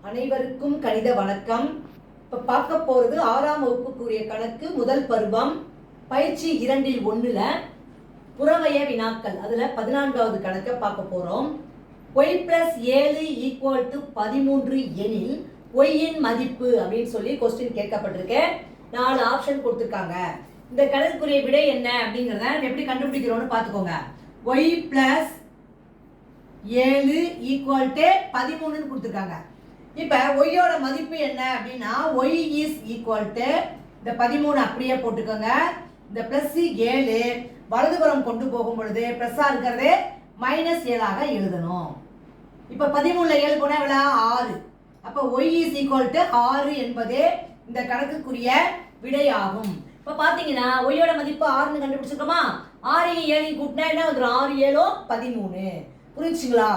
அனைவருக்கும் கணித வணக்கம். இப்போ பார்க்க போகிறது 6ஆம் வகுப்புக்குரிய கணக்கு முதல் பருவம் பயிற்சி 2-1 புறவய வினாக்கள். அதில் 14வது கணக்கை பார்க்க போகிறோம். y + 7 = 13 எனில் y இன் மதிப்பு அப்படின்னு சொல்லி கொஸ்டின் கேட்கப்பட்டிருக்கு. 4 ஆப்ஷன் கொடுத்துருக்காங்க. இந்த கணக்குரிய விடை என்ன அப்படிங்கிறத எப்படி கண்டுபிடிக்கிறோம்னு பார்த்துக்கோங்க. y + 7 = 13 கொடுத்துருக்காங்க. இப்போ ஒய்யோட மதிப்பு என்ன அப்படின்னா y is equal to இந்த 13 அப்படியே போட்டுக்கோங்க. இந்த பிளஸ் 7 வலதுபுறம் கொண்டு போகும் பொழுது பிளஸ்ஸா இருக்கிறது -7ஆக எழுதணும். இப்போ 13ல 7 போனா எவ்வளோ 6. அப்போ y is equal to 6 என்பதே இந்த கணக்குக்குரிய விடை ஆகும். இப்போ பார்த்தீங்கன்னா ஒய்யோட மதிப்பு 6ன்னு கண்டுபிடிச்சிருக்கோமா? 6 7 கூட்டினா என்ன வந்துடும்? 6 7 13. புரிஞ்சுங்களா?